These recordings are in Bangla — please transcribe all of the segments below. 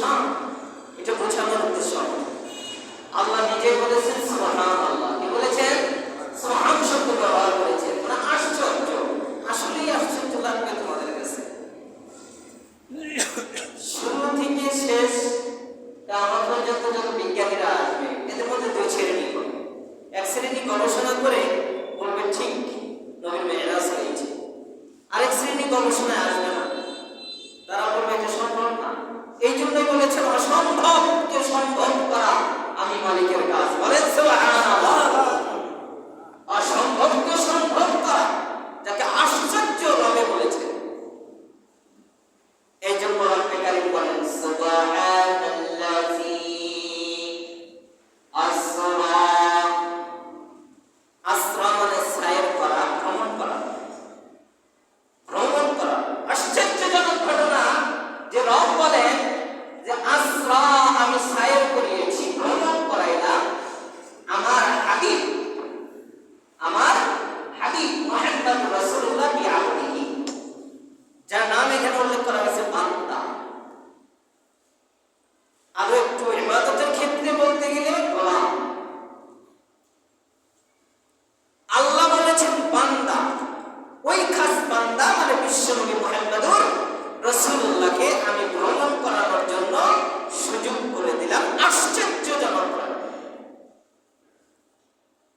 শান, এটা বোঝানোর উদ্দেশ্য। আল্লাহ নিজে বলেছেন সুবহানাল্লাহ, কি বলেছেন? সুবহান শব্দ ব্যবহার করেছেন, মানে আশ্চর্য। আসলেই আশ্চর্য লাগবে তোমাদের কাছে। শুরু থেকে শেষ কিয়ামত পর্যন্ত যত বিজ্ঞানীরা আসবে, এদের মধ্যে দুই শ্রেণী হবে। এক শ্রেণী গবেষণা করে বলবে ঠিক নবীর মেরাজ হয়েছে, আরেক শ্রেণী গবেষণায় আসবে না, তারা বলবে এটা সম্ভব না। এই জন্যই বলেছেন অসম্ভবকে সম্ভব করা আমি মালিকের কাজ। বলেন সুবহানাল্লাহ। অসম্ভবকে সম্ভব করা, যাকে আশ্চর্য রবে বলেছেন। এই জন্য রব্বে কারীম বলেন সুবহানাল্লাযী আসরা। আসরা মানে সায়ের করা, ভ্রমণ করা। ভ্রমণ করা আশ্চর্যজনক ঘটনা যে রব বলেন যে আসরা, আমি সায়ের করিয়েছি, ভ্রমণ করাইলাম আমার হাবিব মুহাম্মদ রাসূলুল্লাহ বিআবদিহি, যার নাম এখানে উল্লেখ করা হয়েছে বান্দা। আরো একটু ইবাদতের ক্ষেত্রে বলতে গেলে গোলাম। আল্লাহ বলেছেন বান্দা, ওই খাস বান্দা মানে বিশ্বনবী মুহাম্মদুর রাসূলুল্লাহকে আমি ভ্রমণ করানোর জন্য সুযোগ করে দিলাম। আশ্চর্যজনক।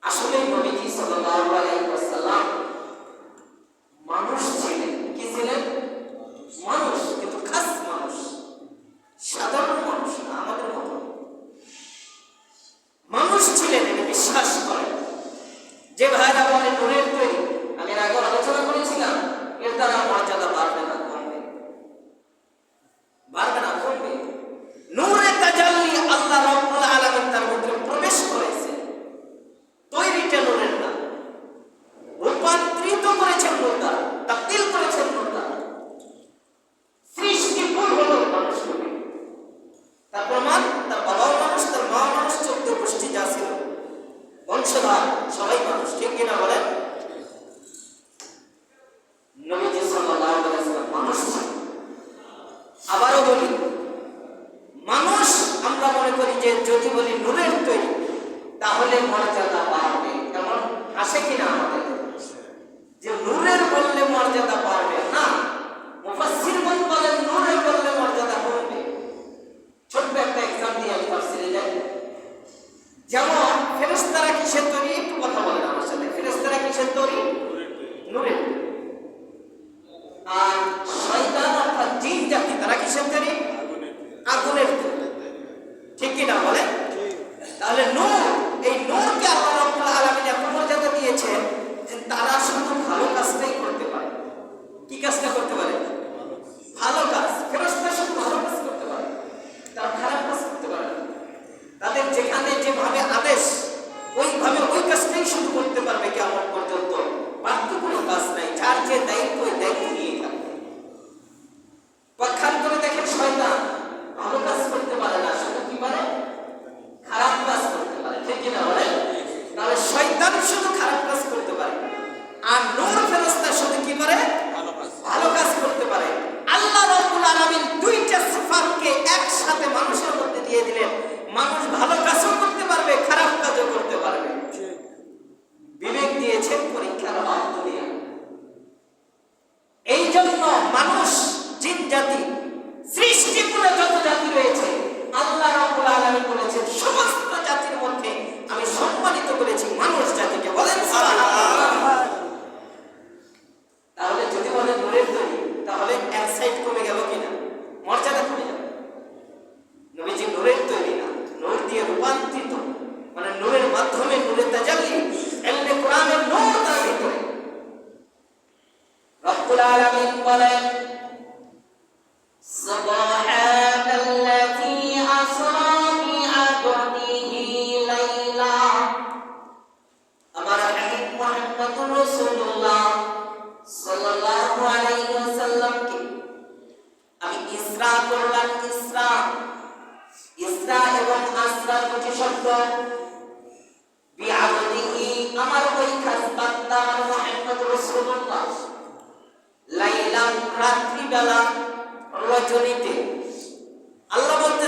আসলে নবীজি সাল্লাল্লাহু আলাইহি ওয়াসাল্লাম মানুষ ছিলেন। কি ছিলেন? মানুষ, কিন্তু খাস মানুষ, সাধারণ মানুষ না, আমাদের মতো মানুষ ছিলেন। এটা বিশ্বাস করেন। যে ভাইরা বলে নূরের তৈরি, আমি এর আগে আলোচনা করেছিলাম, এর দ্বারা মর্যাদা বাড়বে না কমবে? বাড়বে না কমবে? নূরে তাজাল্লি আল্লাহ রাব্বুল আলামিন তার মধ্যে প্রবেশ করেছে। তৈরিটা নূরের না, রূপান্তরিত করেছেন নূর দ্বারা, তাবদীল করেছেন নূর দ্বারা। সৃষ্টি ভুল হলো মানুষ নবী, তার প্রমাণ তার বাবাও মানুষ, তার মা মানুষ, 14 গোষ্ঠী যা ছিল বংশধর সবাই মানুষ। ঠিক কিনা বলেন? নবীজি সাল্লাল্লাহু আলাইহি ওয়াসাল্লাম মানুষ ছিলেন। আবারও বলি, মানুষ আমরা মনে করি যে যদি বলি নূরের তৈরি তাহলে মর্যাদা বাড়বে, এমন আসে কিনা আমাদের যে নূরের বললে মর্যাদা বাড়বে? না, মুফাসসিরগণ বলেন নূরের বললে মর্যাদা কমবে। ছোট্ট একটা এক্সাম্পল দিয়ে আমি তাফসীরে যাই। যেমন ফেরেশতারা কিসের তৈরি? একটু কথা বলেন আমার সাথে। ফেরেশতারা কিসের তৈরি? নূরের। আর শয়তান অর্থাৎ জিন জাতি তারা কিসের তৈরি? আগুনের তৈরি। ঠিক কি না বলেন? তাহলে নূর, এই নূরকে আল্লাহ রাব্বুল আলামিন এত মর্যাদা দিয়েছেন যে তারা শুধু ভালো কাজটাই করতে পারে। কি কাজটা করতে পারে? ভালো কাজ। ফেরেশতারা শুধু ভালো কাজ করতে পারে, তারা খারাপ কাজ করতে পারে না। তাদের যেখানে যেভাবে আদেশ, ওইভাবে ওই কাজটাই শুধু করতে পারবে কিয়ামত পর্যন্ত। বাড়তি কোনো কাজ নাই। যার যে দায়িত্ব, ওই দায়িত্ব নিয়ে থাকবে। পক্ষান্তরে দেখেন শয়তান ভালো কাজ করতে পারে না, শুধু কি পারে? খারাপ কাজ করতে পারে। ঠিক কিনা বলেন? তাহলে শয়তান শুধু খারাপ কাজ করতে পারে, আর নূর ফেরেশতা শুধু কি পারে? ভালো কাজ করতে পারে। আল্লাহ রাব্বুল আলামিন দুইটা সিফাতকে একসাথে মানুষের মধ্যে দিয়ে দিলেন। মানুষ ভালো কাজও করতে পারবে, খারাপ কাজও করতে পারবে। বিবেক দিয়েছেন পরীক্ষার হক দুনিয়া। এই জন্য মানুষ, জিন জাতি, সৃষ্টিকুলে যত জাতি রয়েছে, আল্লাহ রাব্বুল আলামিন বলেছেন সমস্ত জাতির মধ্যে আমি সম্মানিত করেছি মানুষ জাতিকে। বলেন সুবহানাল্লাহ। তাহলে যদি বলে নূরের তৈরি, তাহলে এক সাইড কমে গেল কিনা? মর্যাদা কমে যাবে। নবীজি নূরের তৈরি না, নূর দিয়ে রূপান্তরিত, মানে নূরের মাধ্যমে নূরে তাজাল্লি, এলমে কোরআনের নূর তার ভিতরে। রব্বুল আলামিন বলেন সুবহানাল্লাযী আসরা বিআবদিহি লাইলা। আমার হাবিব মুহাম্মদুর রাসূলুল্লাহ সাল্লাল্লাহু আলাইহি ওয়াসাল্লামকে আমি ইসরা করলাম। ইসরা এবং আসরা দুটি শব্দ। বিআবদিহি আমার ওই খাস বান্দা আমার মুহাম্মদ রাসূলুল্লাহ, লাইলা রাত্রি বেলা, রজনীতে। আল্লাহ বলতে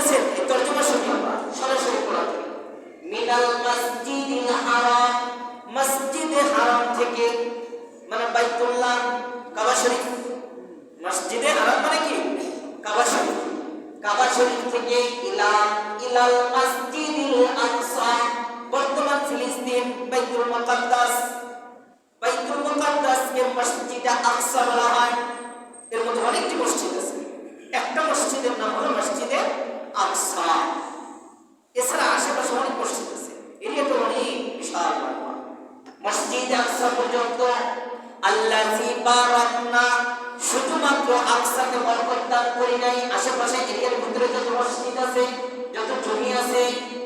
শরীফ থেকে ইলাল মসজিদিল আকসা, বর্তমান ফিলিস্তিন বাইতুল মুকাদ্দাসকে মসজিদে আকসা বলা হয়। এর মধ্যে অনেকটি মসজিদ আছে, একটা মসজিদের নাম হলো মসজিদে আকসা। এছাড়া আশেপাশে অনেক মসজিদ আছে, এরিয়াটা অনেক বিশাল। মসজিদে আকসা পর্যন্ত আল্লাযী বারাকনা, শুধুমাত্র আকসাকে বরকত দান করি নাই, আশেপাশে এরিয়ার ভিতরে যত মসজিদ আছে, যত জমি আছে,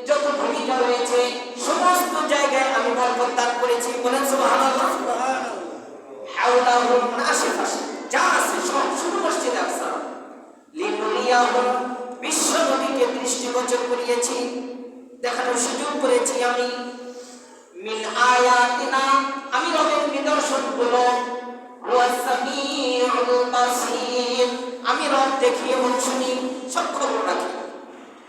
যত ভূমিকা রয়েছে, সমস্ত জায়গায় আমি বরকত দান করেছি। বলেন সুবহানাল্লাহ। হাওলাহুম, আশেপাশে যা আছে সব শুধু মসজিদে আকসা। লিনুরিয়াহু, বিশ্ব নবীকে দৃষ্টিগোচর করিয়েছি, দেখানোর সুযোগ করেছি আমি। মিন আয়াতিনা, আমি রবের নিদর্শনগুলো। ওয়াস সামিউল বাসীর, আমি রব দেখি এবং শুনি, সব খবর রাখি।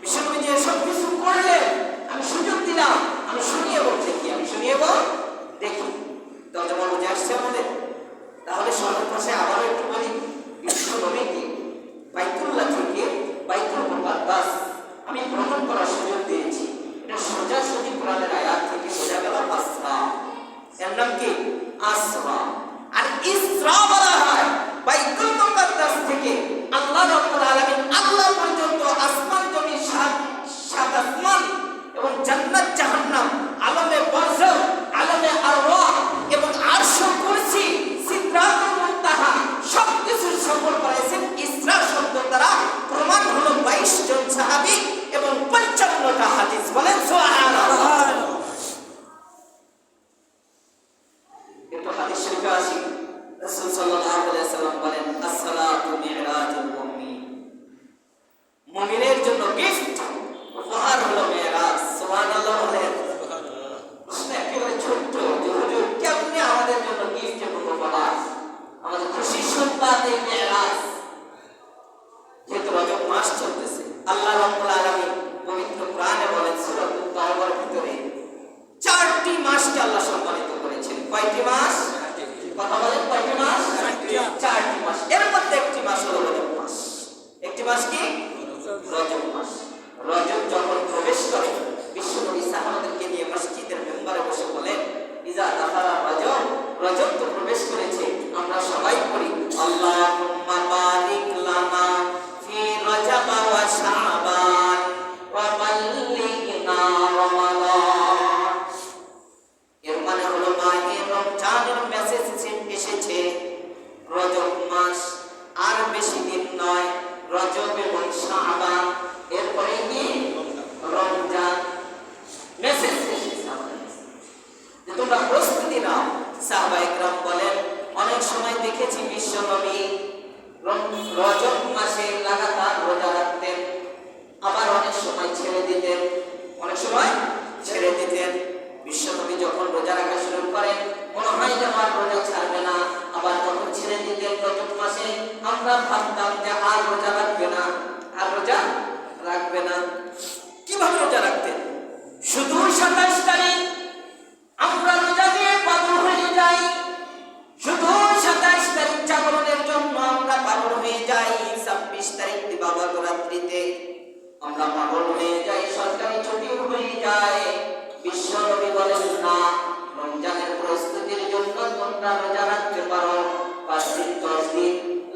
বিশ্বনবী যে সব কিছু করলেন, আমি সুযোগ দিলাম, আমি শুনি এবং দেখি, আমি শুনি এবং দেখি। তর্জমা বুঝে আসছে আমাদের? তাহলে সর্বশেষে আবারও একটু বলি, বিশ্বনবীকে বাইতুল্লাহ থেকে বাইতুল মুকাদ্দাস আমি ভ্রমণ করার সুযোগ দিয়েছি। এটা সোজাসুজি কোরআনের আয়াত থেকে বোঝা গেল আসরা। এর নাম কি? আসরা। আর ইসরা বলা হয় বাইতুল মুকাদ্দাস থেকে আল্লাহ রাব্বুল আলামিন আল্লাহ পর্যন্ত, আসমান জমিন, সাত আসমান এবং জান্নাত জাহান্নাম, আলমে বারজাখ, আলমে আরওয়াহ এবং আরশ, কুরসি, সিদরাতুল মুনতাহা সবকিছু সফর করেছেন ইসরা শব্দ দ্বারা। প্রমাণ হলো 22 জন সাহাবী এবং 55টা হাদিস। বলেন সুবহানাল্লাহ। একটু হাদিস শরীফে আসি। রাসূল সাল্লাল্লাহু আলাইহি ওয়াসাল্লাম বলেন, as-সালাতু মি'রাজুল মুমিন, মুমিনের জন্য গিফট, উপহার হলো মেরাজ। সুবহানাল্লাহ বলেন। প্রশ্ন একেবারে ছোট্ট, যে হুজুর কেমনে আমাদের জন্য গিফট এবং উপহার, আমাদের খুশি সংবাদ এই মেরাজ। যেহেতু রজব মাস চলতেছে, আল্লাহ রাব্বুল আলামিন পবিত্র কোরআনে বলেন সূরাতুত তাওবার ভিতরে 4টি মাসকে আল্লাহ সম্মানিত করেছেন। কয়টি মাস? কথা বলেন, কয়টি মাস? 4টি মাস। এর মধ্যে একটি মাস হলো রজব মাস। একটি মাস কি? রজব মাস। রজব যখন প্রবেশ করে, বিশ্বনবী সাহাবাদেরকে নিয়ে মসজিদের মেম্বারে বসে বলেন, ইজা দাখালা রজব, রজব তো প্রবেশ করেছে, আমরা সবাই পড়ি আল্লাহুম্মা বারিক লানা ফি রজব ওয়া শাবান ওয়া বাল্লিগনা রমাদান। এর মানে হলো মাহে রমজানের মেসেজ এসেছে, রজব মাস আর বেশি দিন নয়, রজব এবং শাবান, এরপরে কি রমজান। মেসেজ এসেছে আমাদের যে তোমরা প্রস্তুতি নাও। সাহাবায়ে কেরাম বলেন, অনেক সময় দেখেছি বিশ্বনবী রজব মাসে লাগাতার রোজা রাখতেন, আবার অনেক সময় ছেড়ে দিতেন। অনেক সময় ছেড়ে দিতেন। বিশ্বনবী যখন রোজা রাখা শুরু করেন, মনে হয় যে আর রোজা ছাড়বে না, আবার যখন ছেড়ে দিতেন রজব মাসে, আমরা ভাবতাম যে আর রোজা রাখবে না, আর রোজা রাখবে না। কিভাবে রোজা রাখতেন? শুধু 27 তারিখ আমরা রোজা দিয়ে পাগল হয়ে যাই, শুধু 27 তারিখ জাগরণের জন্য আমরা পাগল হয়ে যাই, 26 তারিখ দিবাগত রাত্রিতে আমরা পাগল হয়ে যাই, সরকারি ছুটি হয়ে যায়। বিশ্বনবী বলেন, না, রমজানের প্রস্তুতির জন্য তোমরা রোজা রাখতে পারো, 5 দিন 10 দিন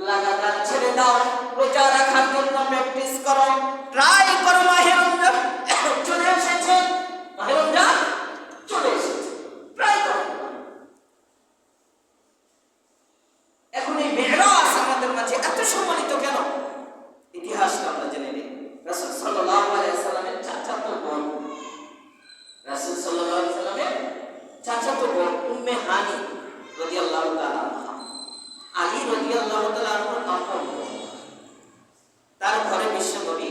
লাগাতার ছেড়ে দাও, রোজা রাখার জন্য প্র্যাকটিস করো, ট্রাই করো। মাহে রমজান চলে এসেছে, মাহে রমজান চলে এসেছে, ট্রাই করো। এখন এই মেরাজ আমাদের মাঝে এত সম্মানিত কেন? ইতিহাসটা আমরা জেনে নিই। রাসূল সাল্লাল্লাহু আলাইহি ওয়াসাল্লামের চাচাতো বোন, রাসূল সাল্লাল্লাহু আলাইহি ওয়াসাল্লামের চাচাতো বোন উম্মে হানি রাদিয়াল্লাহু তাআলা আনহা, আলী রাদিয়াল্লাহু তাআলা আনহুর আপন বোন, তার ঘরে বিশ্বনবী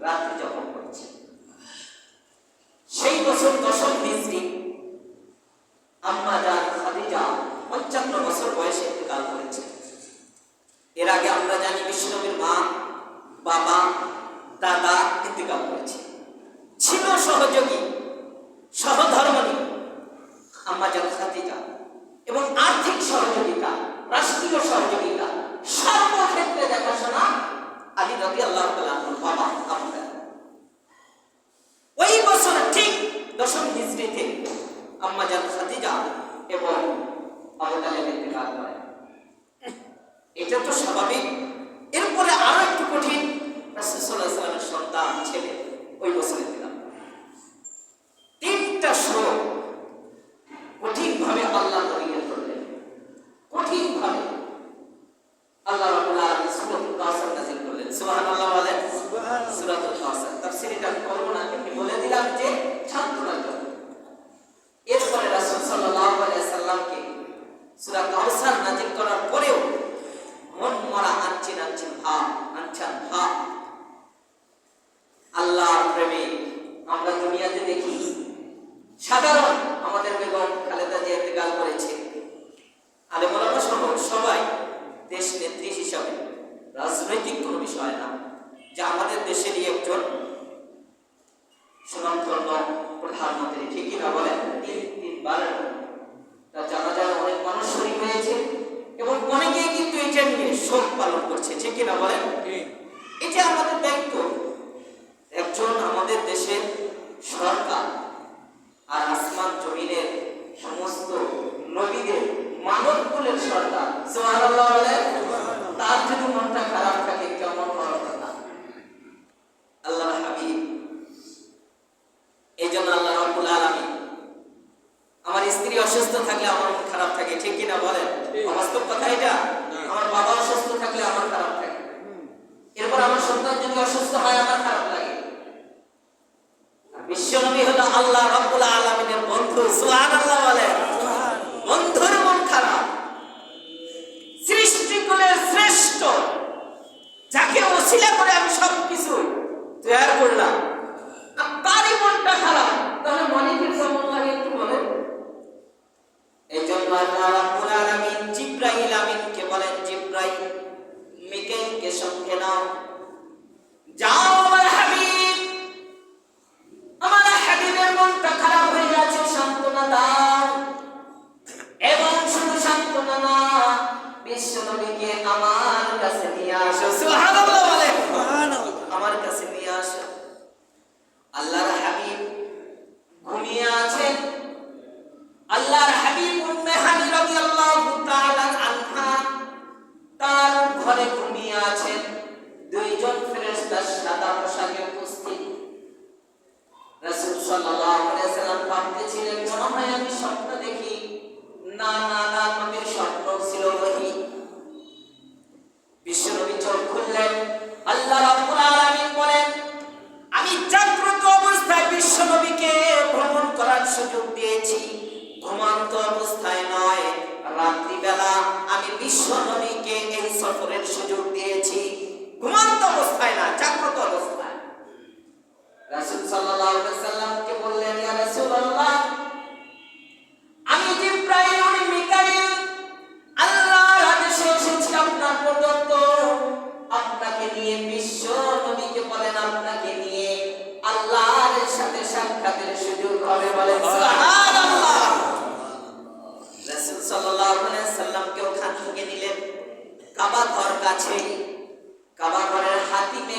রাত্রি যাপন করেছেন। সেই বছর 10 হিজরি আম্মা জান খাদিজা 55 বছর বয়সে ইন্তেকাল করেছেন। এর আগে আমরা জানি বিশ্বনবীর মা, বাবা, দাদা ইন্তেকাল করেছে। ছিল সহযোগী, সহধর্মণী আম্মা জান খাদিজা, এবং আর্থিক সহযোগিতা, রাষ্ট্রীয় সহযোগিতা, সর্বক্ষেত্রে দেখাশোনা আলী রাদিয়াল্লাহু তাআলা আনহুর বাবা। আম্মা জান খাদিজা এবং আবু তালেব ইন্তেকাল করেন। এটা তো স্বাভাবিক। এরপরে আরো একটু কঠিন, রাসূল সাল্লাল্লাহু আলাইহি ওয়াসাল্লামের সন্তান ছেলে ওই বছরে দিলাম। 3টা শোক কঠিন ভাবে আল্লাহ নবীকে ধরলেন, কঠিন ভাবে আল্লাহ রাব্বুল আলামিন সূরাতুল কাউসার নাযিল করলেন। সুবহানাল্লাহ বলেন। সূরাতুল কাউসার তাফসীরটা করব না, আমি বলে দিলাম যে ছাত্ররা জন্য। এরপরে রাসূল সাল্লাল্লাহু আলাইহি ওয়াসাল্লামকে সূরা কাউসার নাযিল করার পরেও মন মরা আনচিন ভাব আল্লাহর প্রেমে আমরা দুনিয়াতে দেখি সাধারণ আমাদের বেগম খালেদা জিয়া ইন্তেকাল করেছে, আলেম ওলামা সহ সবাই দেশ নেত্রী হিসাবে, রাজনৈতিক কোনো বিষয় না, যে আমাদের দেশেরই একজন সুনামধন্য প্রধানমন্ত্রী, ঠিকই না বলেন? 3 তার জানাজায় অনেক মানুষ শরীক হয়েছে এবং অনেকেই কিন্তু এটা নিয়ে শোক পালন করছে, ঠিকই না বলেন? এটা আমাদের দায়িত্ব। একজন আমাদের দেশের সরকার আর আসমান জমিনের সমস্ত নবীদের মানবকুলের সরকার, সুবহানাল্লাহ বলেন, তার যদি মনটা খারাপ থাকে কেমন হওয়ার কথা? আল্লাহর হাবিব, এই জন্য আল্লাহ রাব্বুল আলামিন, আমার স্ত্রী অসুস্থ থাকলে আমার মন খারাপ থাকে, ঠিক কিনা বলেন? বাস্তব কথা এটা। আমার বাবা অসুস্থ থাকলে আমার খারাপ থাকে, এরপর আমার সন্তান যদি অসুস্থ হয় আমার খারাপ লাগে। বিশ্বনবী হলো আল্লাহ রাব্বুল আলামিনের বন্ধু, সুবহানাল্লাহ বলেন। বন্ধুর মন খারাপ, সৃষ্টিকুলের শ্রেষ্ঠ, যাকে ওসিলা করে আমি সবকিছু তৈরি করলাম, আর তারই মনটা খারাপ, তাহলে মনে কি কেমন লাগে একটু বলেন? এই জন্য আল্লাহ রাব্বুল আলামিন জিবরাইল আমিনকে বলেন, জিবরাইল মিকাইলকে সঙ্গে নাও, যাও আমার হাবিব, আমার হাবিবের মনটা খারাপ হয়ে গেছে, সান্ত্বনা দাও। এবং শুধু সান্ত্বনা না, বিশ্বনবীকে আমার কাছে নিয়ে আসো, সুবহানাল্লাহ বলেন, আমার কাছে নিয়ে আসো। আল্লাহর হাবিব ঘুমিয়ে আছেন। আল্লাহর হাবিব উম্মে হানি রাদিয়াল্লাহু তাআলা আনহা তার ঘরে ঘুমিয়ে আছেন। 2 জন ফেরেশতা সাদা পোশাকে উপস্থিত। রাসূল সাল্লাল্লাহু আলাইহি ওয়াসাল্লাম ভাবতেছিলেন, মনে হয় আমি স্বপ্ন দেখি। না না না, নবীর স্বপ্ন ছিল ওহী। বিশ্বনবী চোখ খুললেন। আল্লাহ রাব্বুল আলামিন বলেন, আমি জাগ্রত অবস্থায় বিশ্বনবীকে ভ্রমণ করার সুযোগ দিয়েছি, ঘুমন্ত অবস্থায় নয়। রাত্রিবেলা আমি বিশ্বনবীকে এই সফরের সুযোগ দিয়েছি, ঘুমন্ত অবস্থায় না, জাগ্রত অবস্থায়। রাসূল সাল্লাল্লাহু আলাইহি ওয়াসাল্লামকে বললেন, ইয়া রাসূলুল্লাহ, আমি জিবরাইল ও মিকাইল আল্লাহর আদেশে এসেছি আপনার পর্যন্ত। আপনাকে নিয়ে বিশ্বনবীকে বলেন, আপনাকে নিয়ে আল্লাহর সাথে সাক্ষাতের সুযোগ হবে, বলেন সুবহানাল্লাহ। রাসূল সাল্লাল্লাহু আলাইহি ওয়াসাল্লামকে ওখান থেকে নিলেন কাবা ঘর কাছে, কাবা ঘরের হাতিমে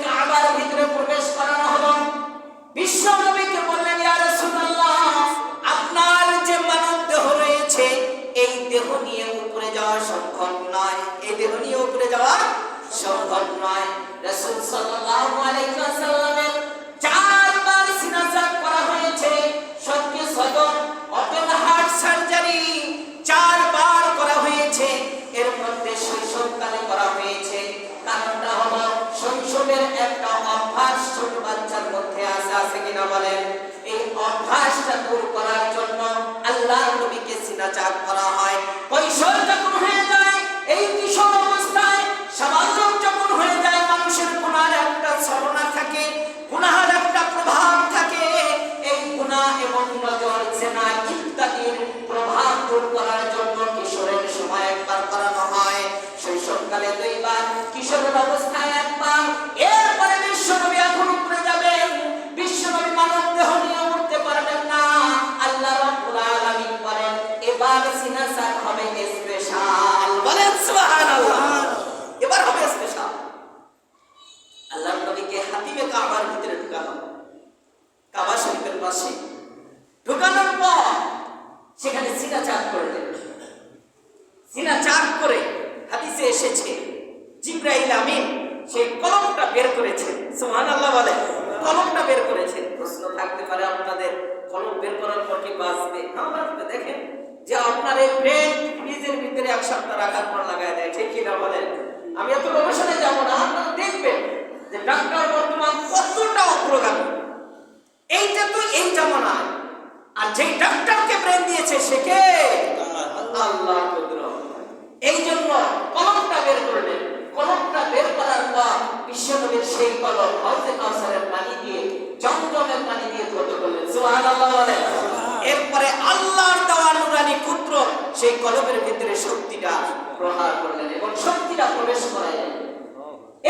কাবার ভিতরে প্রবেশ করানো হলো। বিশ্বনবীকে বললেন, ইয়া রাসূলুল্লাহ, আপনার যে মানব দেহ রয়েছে, এই দেহ নিয়ে উপরে যাওয়া সম্ভব নয়, এই দেহ নিয়ে উপরে যাওয়া সম্ভব নয়। রাসূল সাল্লাল্লাহু আলাইহি ওয়াসাল্লামের 4 বার সিনাজাত করা হয়েছে, সবকে সদর ওপেন হার্ট সার্জারি 4 বার করা হয়েছে। এর মধ্যে শৈশবকালে করা হয়েছে। কারণটা হলো শৈশবের একটা অভ্যাস ছোট বাচ্চার মধ্যে আছে কিনা বলেন? এই অভ্যাসটা দূর করার জন্য আল্লাহ নবীকে সিনাজাত করা হয়। কৈশোর যখন হয়ে যায়, এই কিশোর অবস্থায় সাবালক যখন হয়ে যায়, মানুষের গুনার একটা ছলনা থাকে, গুনাহের একটা প্রভাব থাকে। এই গুনাহ এবং নজর, জেনা ইত্যাদির প্রভাব দূর করার জন্য কিশোরের সময় একবার করানো হয়, শৈশবকালে 2 বার, কিশোরের অবস্থায় 1 বার। এরপরে বিশ্বনবী এখন উপরে যাবেন। বিশ্বনবী মানব দেহ নিয়ে উঠতে পারবেন না। আল্লাহ রাব্বুল আলামিন বলেন, এবার সিনাজাত হবে স্পেশাল, বলেন সুবহানাল্লাহ। এবার হবে স্পেশাল। আল্লাহর নবীকে হাতিমে কাবার ভিতরে ঢুকানো। কাবা শরীফের পাশে ঢোকানোর পর সেখানে সিনা চাক করলেন। সিনা চাক করে হাদিসে এসেছে জিবরাইল আমিন সেই কলমটা বের করেছেন। সুবহানাল্লাহ বলে, কলমটা বের করেছেন। প্রশ্ন থাকতে পারে আপনাদের, কলম বের করার পর কি বাঁচবে? বাঁচবে। দেখেন যে আপনার এই ব্রেন ফ্রিজের ভিতরে 1 সপ্তাহ রাখার পর লাগায় দেয়, ঠিক কিনা বলেন? আমি এত গবেষণায় যাব না, আপনারা দেখবেন যে ডাক্তার বর্তমান কতটা অগ্রগামী। এইটা তো এই জামানায়, আর যেই ডাক্তারকে ব্রেন দিয়েছে সে কে? আল্লাহ। এই জন্য কলমটা বের করলেন। কলমটা বের করার পর বিশ্বনবীর সেই কলম হাউজে কাউসারের পানি দিয়ে, জমজমের পানি দিয়ে ধৌত করলেন। সুবহানাল্লাহ বলেন। এরপরে আল্লাহর দেওয়া নূরানি পুত্র সেই কলমের ভিতরে শক্তিটা প্রহার করলেন এবং শক্তিটা প্রবেশ করাইলেন।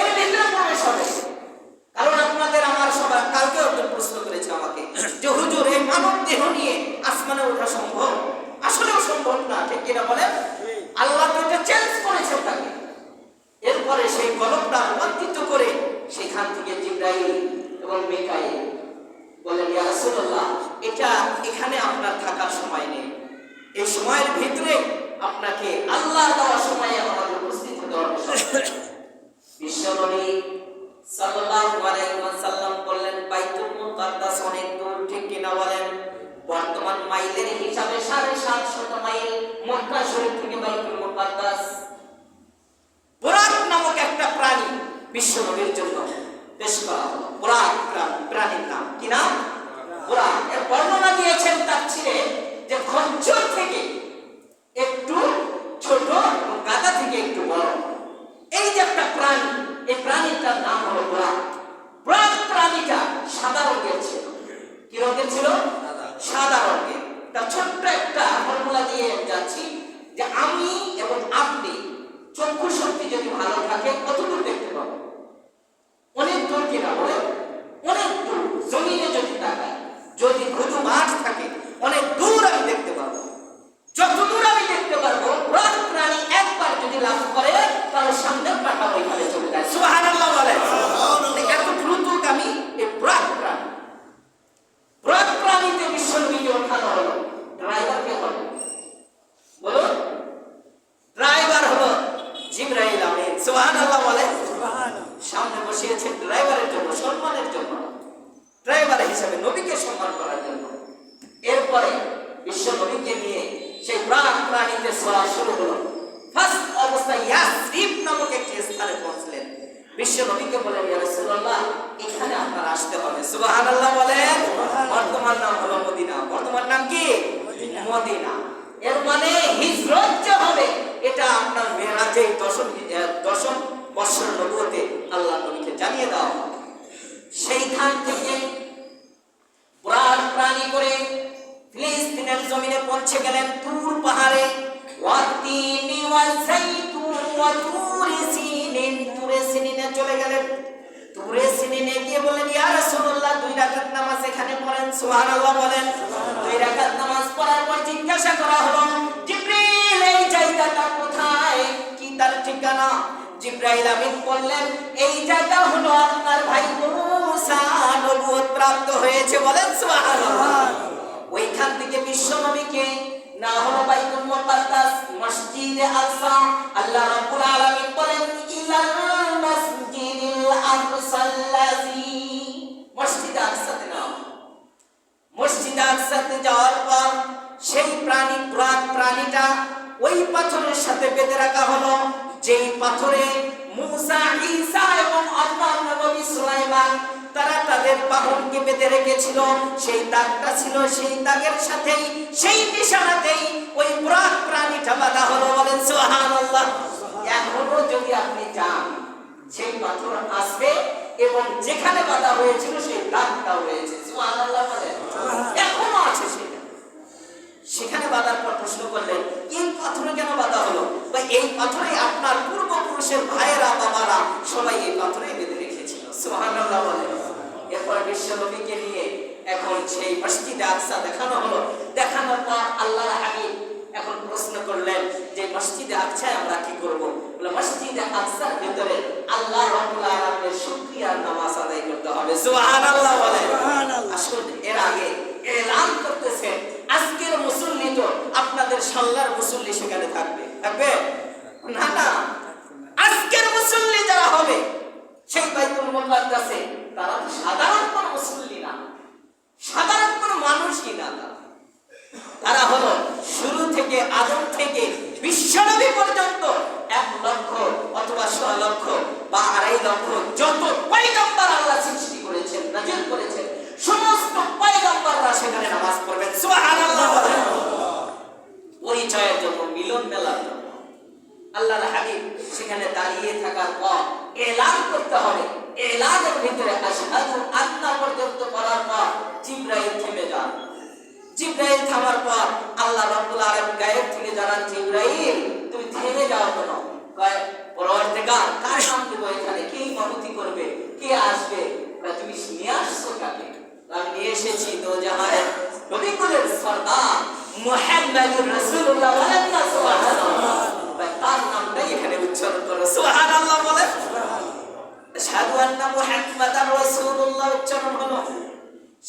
এর ভিতরে প্রবেশ হবে। কারণ আপনাদের আমার সবার কালকে একজন প্রশ্ন করেছে আমাকে যে হুজুর এই মানব দেহ নিয়ে আসমানে ওঠা সম্ভব? আসলেও সম্ভব না, ঠিক কিনা বলে? আল্লাহ তো এটা চেঞ্জ করেছেন তাকে। এরপরে সেই কলমটা রূপান্তরিত করে সেখান থেকে জিবরাইল এবং মিকাইল বলেন, ইয়া রাসূলুল্লাহ, এটা এখানে আপনার থাকার সময় নেই। এই সময়ের ভিতরে আপনাকে আল্লাহ দেওয়া সময়ে আমাদের উপস্থিত হতে হবে। বিশ্বনবী সাল্লাল্লাহু আলাইহি ওয়াসাল্লাম বললেন, বাইতুল মুকাদ্দাস অনেক দূর, ঠিক কিনা বলেন? বর্তমান মাইলের হিসাবে 750 মাইল মক্কা শরীফ থেকে বাইতুল মুকাদ্দাস। বুরাক নামক একটা প্রাণী বিশ্বনবীর জন্য পেশ করা হলো। বুরাক প্রাণীর নাম কি নাম? বুরাক। এর বর্ণনা দিয়েছেন তাফসীরে যে খচ্চর থেকে একটু ছোট এবং গাধা থেকে একটু বড়, এই যে একটা প্রাণী, এই প্রাণীটার নাম হলো বুরাক। বুরাক প্রাণীটা সাদা রঙের ছিল। কি রঙের ছিল? সাদা রঙের। তার ছোট্ট একটা ফর্মুলা দিয়ে যাচ্ছি যে আমি এবং আপনি চক্ষু শক্তি যদি ভালো থাকে কত দূর দেখতে পাবো? অনেক দূর কিনা বলে? অনেক দূর। জমিনে যদি তাকাই, যদি ঘুঘু মাঠ থাকে, অনেক দূর আমি দেখতে পাবো। যত দূর আমি দেখতে পারবো, বুরাক প্রাণী একবার যদি লাভ করে তাহলে সামনের পাটা ওইখানে চলে যায়। সুবহানাল্লাহ বলে। এত দ্রুতগামী এই বুরাক প্রাণী। বুরাক প্রাণীতে বিশ্বনবীকে ওঠানো হলো। ড্রাইভার কে হলো? বলুন। ড্রাইভার হলো জিবরাইল আমিন। সুবহানাল্লাহ বলে। সামনে বসিয়েছেন ড্রাইভারের জন্য, সম্মানের জন্য, ড্রাইভার হিসেবে নবীকে সম্মান করার জন্য। এরপরে বিশ্ব নবীকে নিয়ে সেই বুরাক প্রাণীতে চলা শুরু হলো। ফার্স্ট অবস্থায় ইয়াসরিব নামক একটি স্থানে পৌঁছলেন। বিশ্ব নবীকে বলেন, ইয়া রাসূলুল্লাহ, এখানে আপনার আসতে হবে। সুবহানাল্লাহ বলেন। বর্তমান নাম হলো মদিনা। বর্তমান নাম কি? মদিনা। এর মানে হিজরত যে হবে এটা আপনার মেরাজে দশম বছর নবুয়তে আল্লাহ নবীকে জানিয়ে দাও। সেইখান থেকে বুরাক প্রাণী করে ফিলিস্তিনের জমিনে পৌঁছে গেলেন তুর পাহাড়ে। ওয়াতিনি ওয়াজাইতুন ওয়া তুরি সিনিন। তুরে সিনিনে চলে গেলেন। তুরে সিনিনে গিয়ে বলেন, ইয়া রাসূলুল্লাহ, 2 রাকাত নামাজ এখানে পড়েন। সুবহানাল্লাহ বলেন। 2 রাকাত নামাজ পড়ার পর জিজ্ঞাসা করা হলো, জিবরিল, এই জায়গাটা কোথায়? কি তার ঠিকানা? জিবরাইল আমিন বললেন, এই জায়গা হলো আপনার ভাই মুসা নবুয়ত প্রাপ্ত হয়েছে। বলেন সুবহানাল্লাহ। ওইখান থেকে বিশ্বনবীকে না হলো বাইতুল মুকাদ্দাস, মসজিদে আকসা। আল্লাহ রাব্বুল আলামিন বলেন, ইলাল মাসজিদিল আকসাল্লাযী। মসজিদে আকসাতে নাও। মসজিদে আকসাতে যাওয়ার পর সেই বুরাক প্রাণীটা ওই পাথরের সাথে বেঁধে রাখা হলো, যেই পাথরে মুসা, ঈসা এবং অন্যান্য নবী সুলাইমান তারা তাদের বাহনকে বেঁধে রেখেছিল। সেই দাগটা ছিল, সেই দাগের সাথেই, সেই নিশানাতেই ওই বুরাক প্রাণীটা বাঁধা হলো। বলেন সুবহানাল্লাহ। এখনো যদি আপনি যান, সেই পাথর আসবে এবং যেখানে বাঁধা হয়েছিল সেই দাগটা রয়েছে। সুবহানাল্লাহ বলেন। এখনো আছে সেটা। সেখানে বাঁধার পর প্রশ্ন করলেন, এই পাথরে কেন বাঁধা হলো? বা এই পাথরে আপনার পূর্বপুরুষের ভাইয়েরা, বাবারা সবাই এই পাথরে বেঁধে রেখেছিল। সুবহানাল্লাহ বলেন। এরপর বিশ্ব নবীকে নিয়ে এখন সেই মসজিদে আকসা দেখানো হলো। দেখানোর পর আল্লাহর হাবিব এখন প্রশ্ন করলেন যে মসজিদে আকসায় আমরা কি করব? বলে, মসজিদে আকসার ভিতরে আল্লাহ রাব্বুল আলামিনের শুকরিয়ার নামাজ আদায় করতে হবে। সুবহানাল্লাহ বলেন। আসলে মহল্লার মুসল্লি সেখানে থাকবে না না, আজকের মুসল্লি যারা হবে সেই বাইতুল মুকাদ্দাসে তারা সাধারণ কোন মুসল্লি না, সাধারণ কোন মানুষই না, তারা হলো শুরু থেকে আদম থেকে বিশ্বনবী পর্যন্ত 1 লক্ষ অথবা 1.5 লক্ষ বা 2.5 লক্ষ যত পয়গম্বর আল্লাহ সৃষ্টি করেছেন, নাজিল করেছেন, সমস্ত পয়গম্বররা সেখানে নামাজ পড়বেন। সুবহানাল্লাহ। পরিচয়ের জন্য, মিলন মেলার জন্য আল্লাহর হাবিব সেখানে দাঁড়িয়ে থাকার পর এলান করতে হবে। এলানের ভিতরে আশহাদু আন্না পর্যন্ত করার পর জিবরাইল থেমে যান। জিবরাইল থামার পর আল্লাহ রাব্বুল আলামিন গায়েব থেকে জানান, জিবরাইল তুমি থেমে যাও কেন? কয় পরওয়ারদিগার, কার নাম দেব এখানে? কে ইমামতি করবে? কে আসবে? তুমি নিয়ে আসছো কাকে? আমি নিয়ে এসেছি দোজাহানের নবীকুলের সরদার মুহাম্মদুর রাসূলুল্লাহ সুবহানাল্লাহ। তার নামটাই এখানে উচ্চারণ করো, সুবহানাল্লাহ বলে। আশহাদু আন্না মুহাম্মাদার রাসূলুল্লাহ উচ্চারণ হলো।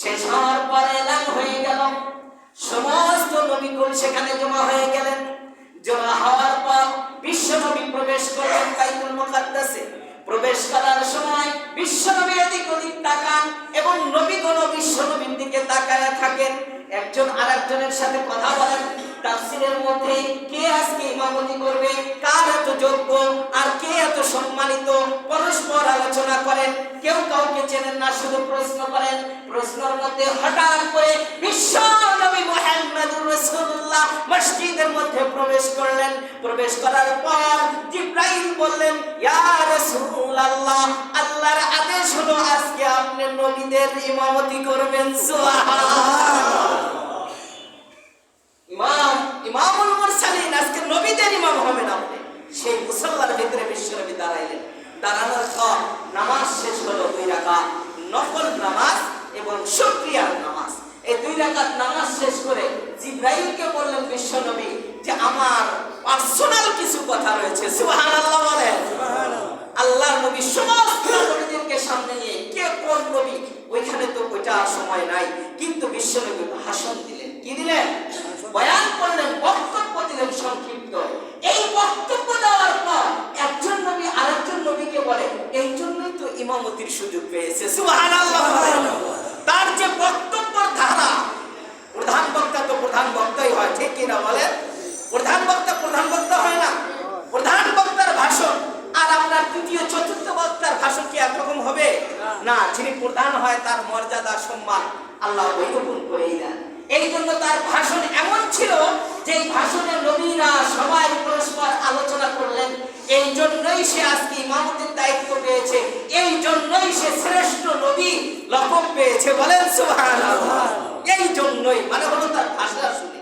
শেষ হওয়ার পরে এলান হয়ে গেল, সমস্ত নবীকুল সেখানে জমা হয়ে গেলেন। জমা হওয়ার পর বিশ্বনবী প্রবেশ করলেন বাইতুল মুকাদ্দাসে। প্রবেশ করার সময় বিশ্বনবী এদিক ওদিক তাকান এবং নবীগণ বিশ্বনবীর দিকে তাকায় থাকেন, একজন আরেকজনের সাথে কথা বলেন। তাফসীরের মধ্যে কে আজকে ইমামতি করবে, কার এত যোগ্য আর কে এত সম্মানিত, পরস্পর আলোচনা করেন। কেউ কাউকে চেনেন না, শুধু প্রশ্ন করেন। প্রশ্নের মধ্যে হঠাৎ করে বিশ্ব নবী মুহাম্মদুর রাসূলুল্লাহ মসজিদের মধ্যে প্রবেশ করলেন। প্রবেশ করার পর জিবরাইল বললেন, ইয়া রাসূলুল্লাহ, আল্লাহর আদেশ হলো আজকে আপনি নবীদের ইমামতি করবেন। সুবহানাল্লাহ। ইমামুল মুরসালিন, আজকে নবীদের ইমাম হবেন আপনি। সেই মুসাল্লার ভিতরে বিশ্বনবী দাঁড়াইলেন। দাঁড়ানোর পর নামাজ শেষ হলো 2 রাকাত নফল নামাজ এবং শুকরিয়ার নামাজ। এই 2 রাকাত নামাজ শেষ করে জিবরাইলকে বললেন বিশ্বনবী যে আমার পার্সোনাল কিছু কথা রয়েছে। সুবহানাল্লাহ বলেন। আল্লাহর নবী সমস্ত নবীদেরকে সামনে নিয়ে কে কোন নবী ওইখানে তো ওইটা সময় নাই, কিন্তু বিশ্বনবী ভাষণ দিলেন। কি দিলেন? বয়ান করলেন, বক্তব্য দিলেন সংক্ষিপ্ত। এই বক্তব্য দেওয়ার পর একজন নবী আরেকজন নবীকে বলে, এই জন্যই তো ইমামতির সুযোগ পেয়েছে। সুবহানাল্লাহ। তার যে বক্তব্যের ধারা, প্রধান বক্তা তো প্রধান বক্তাই হয়, ঠিক কিনা বলেন? প্রধান বক্তা হয় না। প্রধান বক্তার ভাষণ আর আপনার তৃতীয় চতুর্থ বক্তার ভাষণ কি একরকম হবে? না। যিনি প্রধান হয় তার মর্যাদা সম্মান আল্লাহ ওইরকম করেই দেন। এই জন্য তার ভাষণ এমন ছিল যে ভাষণে নবীরা সবাই পরস্পর আলোচনা করলেন। এই জন্যই সে আজকে ইমামতির দায়িত্ব পেয়েছে, এই জন্যই সে শ্রেষ্ঠ নবী লকব পেয়েছে। বলেন সুবহানাল্লাহ। এই জন্যই, মানে হলো তার ভাষা শুনে,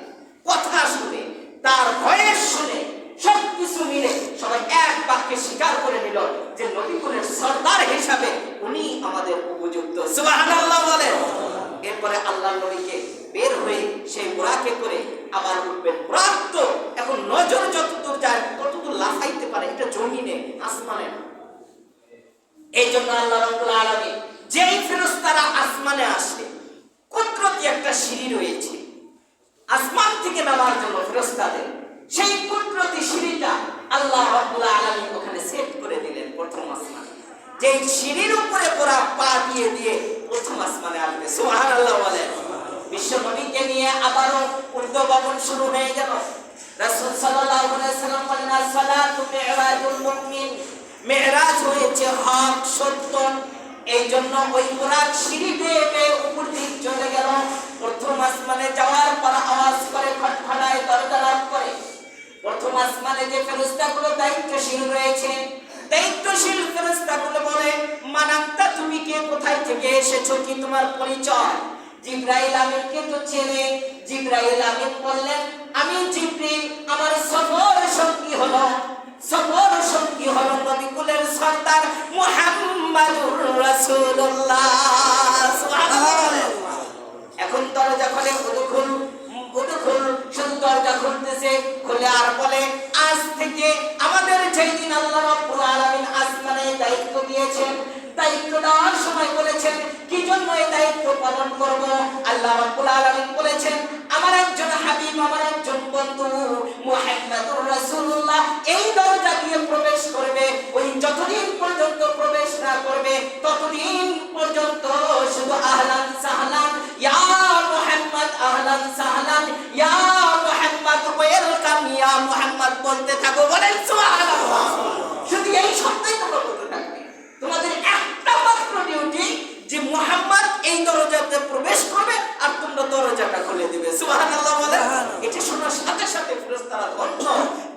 কথা শুনে, তার ভয়েস শুনে, সবকিছু মিলে সবাই এক বাক্যে স্বীকার করে নিল যে নবীকুলের সরদার হিসাবে উনি আমাদের উপযুক্ত। সুবহানাল্লাহ বলেন। এরপরে আল্লাহর নবীকে বের হয়ে সেই বুরাকে করে আবার উঠবেন। বুরাক তো এখন নজর যতদূর যায় ততদূর লাফাইতে পারে, এটা জমিনে, আসমানে না। এই জন্য আল্লাহ রাব্বুল আলামিন যেই ফেরেশতারা আসমানে আসে, কুদরতি একটা সিঁড়ি রয়েছে আসমান থেকে নামার জন্য ফেরেশতাদের, সেই কুদরতি সিঁড়িটা আল্লাহ রাব্বুল আলামিন ওখানে সেট করে দিলেন প্রথম আসমানে। যেই সিঁড়ির উপরে ওরা পা দিয়ে দিয়ে প্রথম আসমানে আসবে। সুবহানাল্লাহ বলেন। বিশ্ব নবীকে নিয়ে আবারও উর্দভবন শুরু হয়ে গেল। রাসূল সাল্লাল্লাহু আলাইহি ওয়াসাল্লাম বলেন, সালাতু মি'রাজুল মুমিন, মি'রাজ হয়েছে হক সত্য। এই জন্য ওই বুরাক সিঁড়ি বেয়ে বেয়ে উপর দিক চলে গেল। প্রথম আসমানে যাওয়ার পর আওয়াজ করে, খটখটায়, দরজা লাভ করে। প্রথম আসমানে যে ফেরেশতাগুলো দায়িত্বশীল রয়েছে, দায়িত্বশীল ফেরেশতাগুলো বলে, মানান্তা, তুমি কে, কোথায় থেকে এসেছো, কি তোমার পরিচয়? জিবরাইল আমিনকে তো চেনে। জিবরাইল আমিন বললেন, আমি জিবরিল, আমার সফর সঙ্গী হলো নবীকুলের সরদার মুহাম্মদুর রাসূলুল্লাহ। সুবহানাল্লাহ। এখন দরজা খুলে, উদখুল শুধু দরজা খুলতেছে, খুলে আর বলে, আজ থেকে আমাদের যেই দিন আল্লাহ রাব্বুল আলামিন আসমানে দায়িত্ব দিয়েছেন, দায়িত্ব দেওয়ার সময় বলেছেন কি জন্য এই দায়িত্ব পালন করব। আল্লাহ রাব্বুল আলামিন বলেছেন, আমার একজন হাবিব, আমার একজন বন্ধু মুহাম্মদুর রাসূলুল্লাহ এই দরজা দিয়ে প্রবেশ করবে, ওই যতদিন পর্যন্ত প্রবেশ না করবে ততদিন পর্যন্ত শুধু আহলান সাহলান ইয়া মুহাম্মদ, আহলান সাহলান ইয়া মুহাম্মদ, ওয়েলকাম ইয়া মুহাম্মদ বলতে থাকো। বলেন সুবহানাল্লাহ। শুধু এই শব্দই তোমরা বলতে থাকবে। তোমাদের একটা মাত্র ডিউটি যে মুহাম্মদ এই দরজাতে প্রবেশ করবে আর তোমরা দরজাটা খুলে দিবে। সুবহানাল্লাহ বলেন। এটা শোনার সাথে সাথে ফেরেশতারা ধন্য,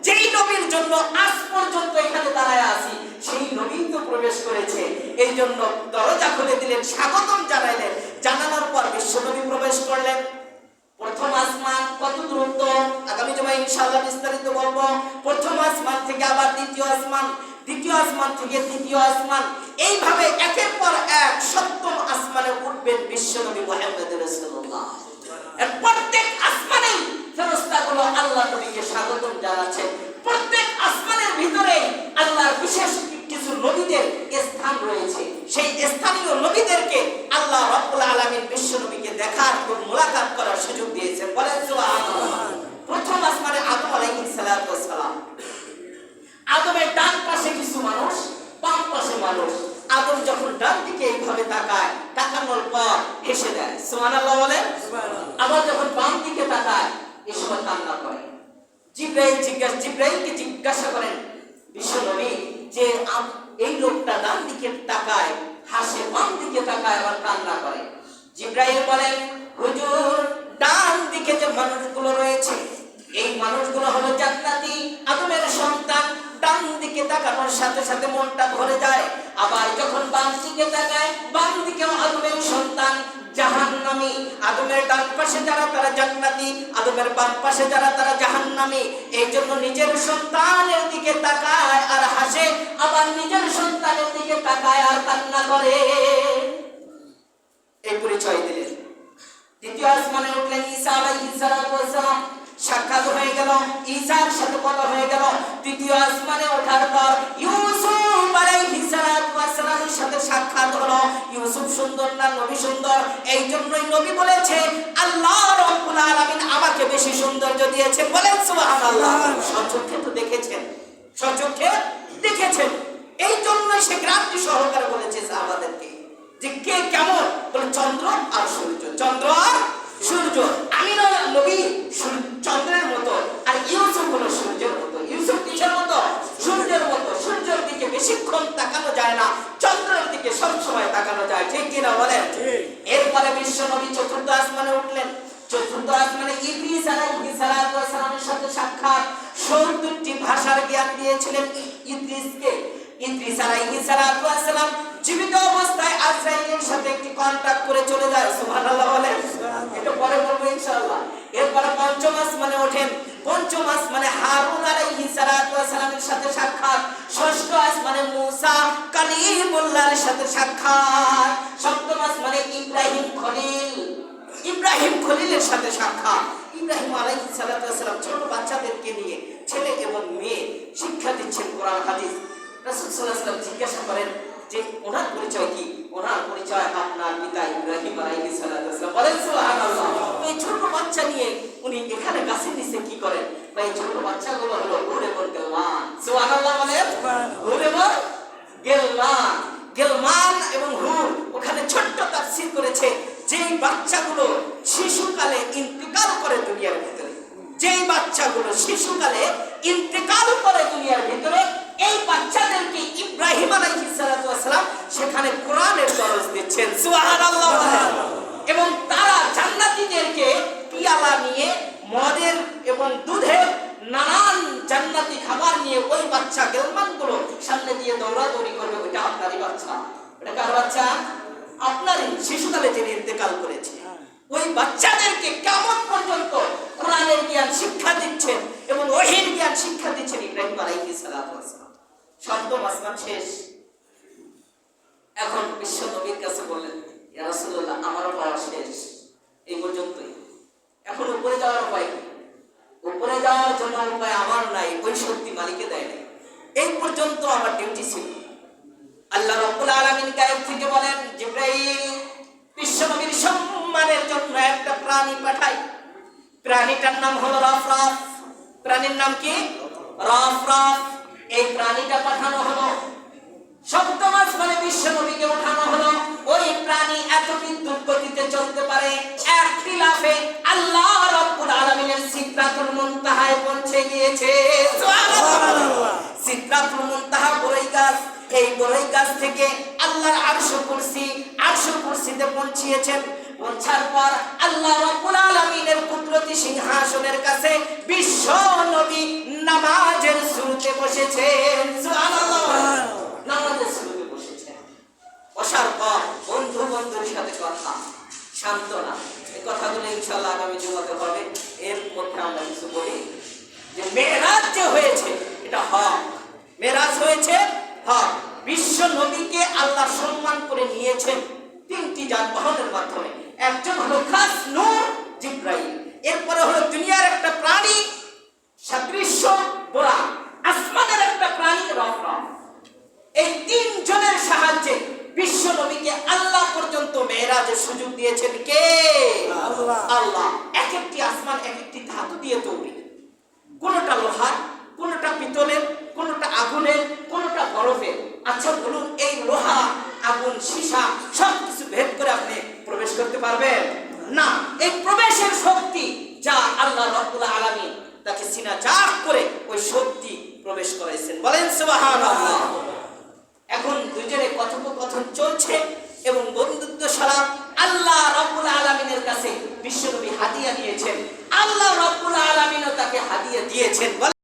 যেই নবীর জন্য আজ পর্যন্ত এখানে দাঁড়ায় আছি সেই নবী তো প্রবেশ করেছে, এই জন্য দরজা খুলে দিলেন, স্বাগতম জানাইলেন। জানানোর পর বিশ্বনবী প্রবেশ করলেন। প্রথম আসমান কত দূরত্ব আগামী জুমায় ইনশাআল্লাহ বিস্তারিত বলবো। প্রথম আসমান থেকে আবার দ্বিতীয় আসমান, দ্বিতীয় আসমান থেকে তৃতীয় আসমান, এইভাবে একের পর এক সপ্তম আসমানে উঠবেন বিশ্বনবী মুহাম্মদ রাসূলুল্লাহ। আর প্রত্যেক আসমানেই ফেরেশতাগুলো আল্লাহ নবীকে স্বাগতম জানাচ্ছে। প্রত্যেক আসমানের ভিতরে আল্লাহর বিশেষ কিছু নবীদের স্থান রয়েছে। সেই স্থানীয় নবীদেরকে আল্লাহ রাব্বুল আলামিন বিশ্বনবীকে দেখার ও মুলাকাত করার সুযোগ দিয়েছেন। বলেন সুবহানাল্লাহ। প্রথম আসমানে আদম আলাইহিস সালাতু ওয়াস সালাম। আদমের ডান পাশে কিছু মানুষ, বাম পাশে মানুষ। আদম যখন ডান দিকে এইভাবে তাকায়, তাকানোর পর হেসে দেয়। সুবহানাল্লাহ বলেন। আবার যখন বাম দিকে তাকায় এই সময় কান্না করে। জিবরাইলকে জিজ্ঞাসা করেন বিশ্বনবী যে এই লোকটা ডান দিকে তাকায়, হাসে, বাম দিকে তাকায়, আবার কান্না করে। জিবরাইল বলেন হুজুর, ডান দিকে যে মানুষগুলো রয়েছে এই মানুষগুলো হলো জান্নাতি, আদমের সন্তান। ডান দিকে তাকানোর সাথে সাথে মনটা ভরে যায়। আবার যখন বাম দিকে তাকায়, বাম দিকেও আদমের সন্তান জাহান্নামী। আদমের ডান পাশে যারা তারা জান্নাতি, আদমের বাম পাশে যারা তারা জাহান্নামী। এই জন্য নিজের সন্তানের দিকে তাকায় আর হাসে, আবার নিজের সন্তানের দিকে তাকায় আর কান্না করে। এই পরিচয় দিলেন। দ্বিতীয় আসমানে উঠলেন ঈসা আলাইহিস সালাম। সাক্ষাৎ হয়ে গেল, ঈসার সাথে কথা হয়ে গেল। তৃতীয় আসমানে ওঠার পর ইউসুফ আলাইহিস সালামের সাথে সাক্ষাৎ হলো। ইউসুফ সুন্দর না নবী সুন্দর? এই জন্যই নবী বলেছে আল্লাহ রাব্বুল আলামিন আমাকে বেশি সৌন্দর্য দিয়েছেন। বলেন সুবহানাল্লাহ। সচক্ষে তো দেখেছেন, সচক্ষে দেখেছেন। এই জন্যই সে গ্রান্তি সহকারে বলেছে সাহাবাদেরকে যে কে কেমন? বলে চন্দ্র আর সূর্য, চন্দ্র আর সূর্য। আমি না নবী চন্দ্রের মতো, আর ইউসুফ হলো সূর্যের মতো। ইউসুফ কিসের মতো? সূর্যের মতো। সূর্যের দিকে বেশিক্ষণ তাকানো যায় না, চন্দ্রের দিকে সব সময় তাকানো যায়। ঠিক কিনা বলেন? এরপরে বিশ্বনবী চতুর্থ আসমানে উঠলেন। চতুর্থ আসমানে ইদ্রিস আলাইহিস সালামের সাথে সাক্ষাৎ। 70টি ভাষার জ্ঞান দিয়েছিলেন ইদ্রিসকে। ইদ্রিস আলাইহিস সালাম জীবিত অবস্থায় আজরাইলের সাথে একটি কন্টাক্ট করে চলে যায়। সুবহানাল্লাহ বলেন। এটা পরে বলবো ইনশাআল্লাহ। এরপর পঞ্চম আসমানে ওঠেন। পঞ্চম আসমানে হারুন আলাইহিস সালামের সাথে সাক্ষাৎ। ষষ্ঠ আসমানে মুসা কালিমুল্লাহর সাথে সাক্ষাৎ। সপ্তম আসমানে ইব্রাহিম খলিলের সাথে সাক্ষাৎ। ইব্রাহিম আলাইহিস সালাম ছোট বাচ্চাদেরকে নিয়ে, ছেলে এবং মেয়ে, শিক্ষা দিচ্ছেন কোরআন হাদিস। রাসূল সাল্লাল্লাহু আলাইহি ওয়াসাল্লাম জিজ্ঞাসা করেন যে ওনার পরিচয় কি? ওনার পরিচয় আপনার পিতা ইব্রাহিম আলাইহিস সালাম। বলেন সুবহানাল্লাহ। এই ছোট বাচ্চা নিয়ে উনি এখানে গাছের নিচে কি করেন? এই ছোট বাচ্চাগুলো হলো হুর এবং গিলমান। সুবহানাল্লাহ বলেন। হুর এবং গিলমান। গিলমান এবং হুর ওখানে ছোট্ট তাফসীর করেছে যেই বাচ্চাগুলো শিশুকালে ইন্তেকাল করে দুনিয়ার ভিতরে, যেই বাচ্চাগুলো শিশুকালে ইন্তেকাল করে দুনিয়ার ভিতরে, এই বাচ্চাদেরকে ইব্রাহিম আলাইহিস সালাম সেখানে কোরআনের দরস দিচ্ছেন। সুবহানাল্লাহ। এবং তারা জান্নাতীদেরকে পিয়ালা নিয়ে মদের এবং দুধের নানান জান্নাতি খাবার নিয়ে ওই বাচ্চা গেলমানগুলো সামনে দিয়ে দৌড়াদৌড়ি করবে। ওইটা আপনারই বাচ্চা। এটা কার বাচ্চা? আপনারই। শিশুকালে যিনি ইন্তেকাল করেছে ওই বাচ্চাদেরকে কিয়ামত পর্যন্ত কোরআনের জ্ঞান শিক্ষা দিচ্ছেন এবং ওহীর জ্ঞান শিক্ষা দিচ্ছেন ইব্রাহিম আলাইহিস সালাম। সপ্তম আসমান শেষ। এখন বিশ্ব নবীর কাছে বললেন ইয়া রাসূলুল্লাহ আমারও পাওয়া শেষ, এই পর্যন্তই। এখন উপরে যাওয়ার উপায় কি? উপরে যাওয়ার জন্য উপায় আমার নাই, ওই শক্তি মালিকে দেয় নাই। এই পর্যন্ত আমার ডিউটি ছিল। আল্লাহ রাব্বুল আলামিন গায়েব থেকে বলেন জিবরাইল বিশ্ব নবীর সম্মানের জন্য একটা প্রাণী পাঠাই। প্রাণীটার নাম হলো রফরফ। প্রাণীর নাম কি? রফরফ। এই প্রাণীটা পাঠানো হলো, সপ্তম আসমানে বিশ্ব নবীকে ওঠানো হলো। ওই প্রাণী এত বিদ্যুৎ গতিতে চলতে পারে, একটি লাফে আল্লাহ রাব্বুল আলামিনের সিদরাতুল মুনতাহায় পৌঁছে গিয়েছে। সুবহানাল্লাহ। সিদরাতুল মুনতাহা বড়ই গাছ, এই বড়ই গাছ থেকে আল্লাহর আরশুল কুরসিতে পৌঁছিয়েছেন। পৌঁছার পর আল্লাহ রাব্বুল আলামিনের কুদরতি সিংহাসনের কাছে বিশ্ব নবী নামাজের শুরুতে বসেছেন। সুবহানাল্লাহ। নামাজের শুরুতে বসেছেন। বসার পর বন্ধুর সাথে কথা, সান্ত্বনা, এই কথাগুলো ইনশাআল্লাহ আগামী জুমাতে হবে। এর মধ্যে আমরা কিছু বলি যে মেরাজ যে হয়েছে এটা হক। মেরাজ হয়েছে হক। বিশ্ব নবীকে আল্লাহ সম্মান করে নিয়েছেন তিনটি যানবাহনের মাধ্যমে। একজন হলো খাস নূর জিবরাইল, এরপরে হলো দুনিয়ার একটা প্রাণী সাদৃশ্য বোরাক, আসমানের একটা প্রাণী রফরফ। এই তিনজনের সাহায্যে বিশ্ব নবীকে আল্লাহ পর্যন্ত মেরাজের সুযোগ দিয়েছেন কে? আল্লাহ। আল্লাহ। এক একটি আসমান এক একটি ধাতু দিয়ে তৈরি, কোনটা লোহার, কোনটা পিতলের, কোনটা আগুনের, কোনটা বরফের। আচ্ছা বলুন, এই লোহা, আগুন, সীসা সবকিছু ভেদ করে আপনি প্রবেশ করতে পারবেন না। এই প্রবেশের শক্তি যা আল্লাহ রাব্বুল আলামিন তাকে সিনা চাক করে ওই শক্তি প্রবেশ করাইছেন। বলেন সুবহানাল্লাহ। এখন দুজনে কথোপকথন চলছে এবং বন্ধুত্ব সালাম আল্লাহ রাব্বুল আলামিনের কাছে বিশ্বনবী হাদিয়া দিয়েছেন, আল্লাহ রাব্বুল আলামিনও তাকে হাদিয়া দিয়েছেন।